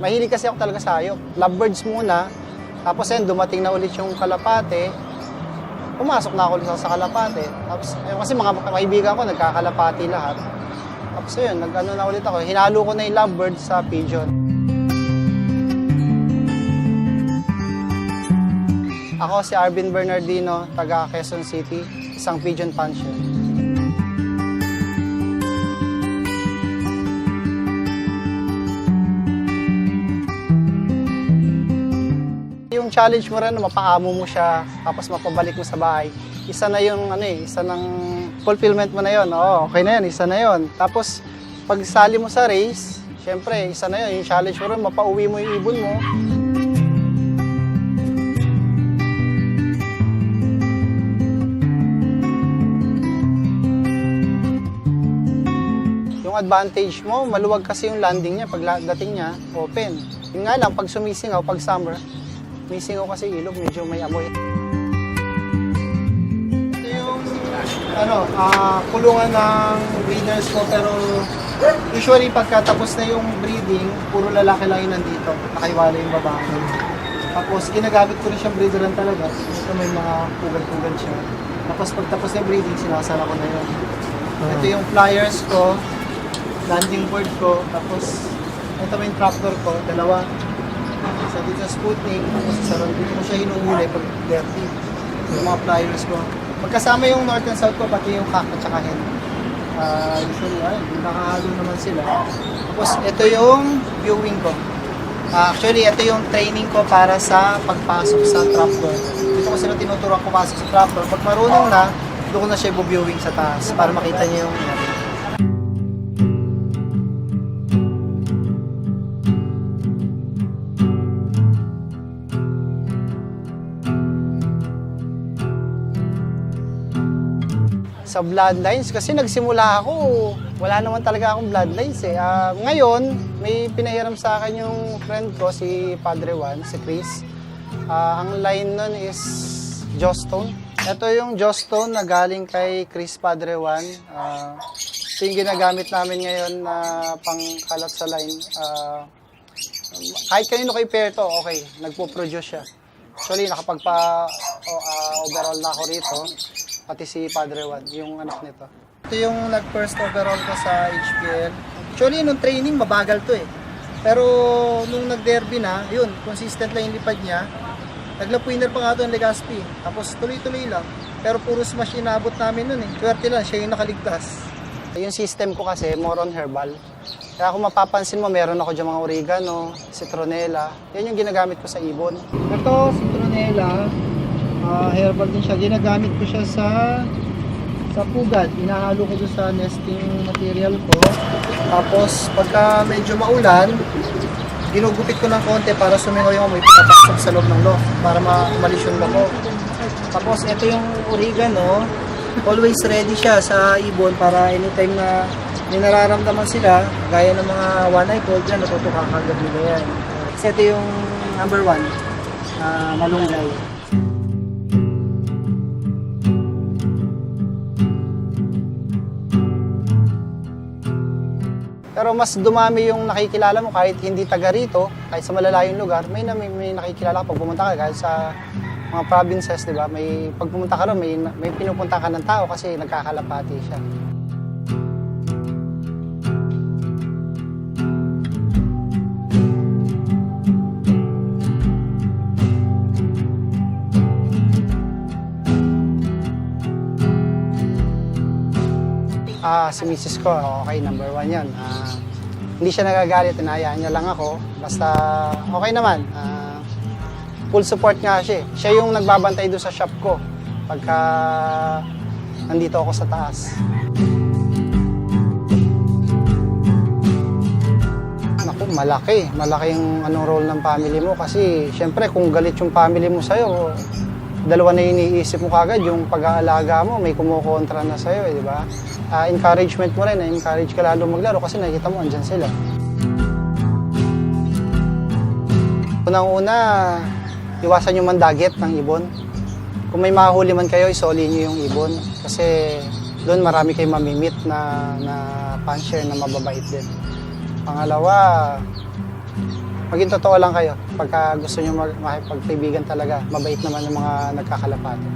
Mahilig kasi ako talaga sa hayop. Lovebirds muna, tapos ayun, dumating na ulit yung kalapate. Pumasok na ako ulit sa kalapate. Tapos, ayun, kasi mga kaibigan ko, nagkakalapati lahat. Tapos ayun, nag-ano na ulit ako. Hinalo ko na yung lovebirds sa pigeon. Ako si Arvin Bernardino, taga Quezon City, isang pigeon puncher. Yung challenge mo rin na mapaamo mo siya, tapos mapabalik mo sa bahay. Isa na yung isa ng fulfillment mo na yon. Oo, okay na yan, isa na yon. Tapos pag sali mo sa race, syempre, isa na yon. Yung challenge mo rin, mapauwi mo yung ibon mo. Yung advantage mo, maluwag kasi yung landing niya. Pag dating niya, open. Yung nga lang, pag sumisingaw, pag summer, may singaw kasi ilog, medyo may amoy. Ito yung kulungan ng breeders ko, pero usually pagkatapos na yung breeding, puro lalaki lang yun nandito. Nakaiwala yung babae. Tapos ginagamit ko rin siyang breederan talaga. Ito may mga pugad-pugad siya. Tapos pagtapos ng breeding, sinasara ko na yun. Ito yung flyers ko, landing board ko, tapos ito yung trapdoor ko, dalawa. Isa dito sa Sputnik, tapos sa dito ko siya hinuhuli pag dirty. Yung mga flyers ko. Magkasama yung north and south ko, pati yung cock at saka hen. Usually, nakahalo naman sila. Tapos ito yung viewing ko. Actually, ito yung training ko para sa pagpasok sa trapdoor. Dito ko sila tinuturuan ko pasok sa trapdoor. Pag marunong na, doon ko na siya viewing sa taas para makita niyo yung sa bloodlines kasi nagsimula ako, wala naman talaga akong bloodlines eh. Ngayon, may pinahiram sa akin yung friend ko, si Padre Juan, si Chris. Ang line nun is Jawstone. Ito yung Jawstone na galing kay Chris Padre Juan. Ito yung ginagamit namin ngayon na pangkalat sa line. Kahit kanino kay pair to, okay, nagpo-produce siya. Actually, nakapagpa-overall na ako rito. Pati si Padre Juan, yung anak nito. Ito yung nag-first overall ko sa HPL. Actually, nung training, mabagal to eh. Pero nung nag-derby na, yun, consistent lang yung lipad niya. Nagla-winner pa nga ito ng Legazpi. Tapos tuloy-tuloy lang. Pero puro smash inabot namin nun eh. Swerte lang, siya yung nakaligtas. Yung system ko kasi, more on herbal. Kaya kung mapapansin mo, meron ako dyan mga oregano, citronella. Yan yung ginagamit ko sa ibon. Ito, citronella. Herbal din siya. Ginagamit ko siya sa pugad. Inahalo ko doon sa nesting material ko. Tapos, pagka medyo maulan, ginugupit ko ng konti para sumingaw yung amoy. Pinapasok sa loob ng loft para umalis yung loko. Tapos, ito yung oregano. Always ready siya sa ibon para anytime na may nararamdaman sila, gaya ng mga one-eye cold dyan, natutuka kagad nila yan. Kasi ito yung number 1, malunggay. Pero mas dumami yung nakikilala mo kahit hindi taga rito, kahit sa malalayong lugar, may nakikilala ka pag pumunta ka kahit sa mga provinces, di ba? Pag pumunta ka ron, may pinupunta ka ng tao kasi nagkakalapati siya. Si Mrs. ko, okay, number 1 yan. Hindi siya nagagalit, inayaan niya lang ako. Basta okay naman. Full support nga siya. Siya yung nagbabantay doon sa shop ko pagka nandito ako sa taas. Naku, malaki. Malaki yung role ng family mo kasi syempre kung galit yung family mo sa'yo, dalawa na iniisip mo kagad, yung pag-aalaga mo, may kumukontra na sa'yo, di ba? Encouragement mo rin, encourage ka lalo maglaro kasi nakikita mo, andyan sila. Unang-una, iwasan yung mandagit ng ibon. Kung may mahuli man kayo, isoli nyo yung ibon. Kasi doon marami kayong mamimit na puncher na mababait din. Pangalawa, Maging totoo lang kayo. Pagka gusto nyo makipagkaibigan talaga, mabait naman yung mga nagkakalapate.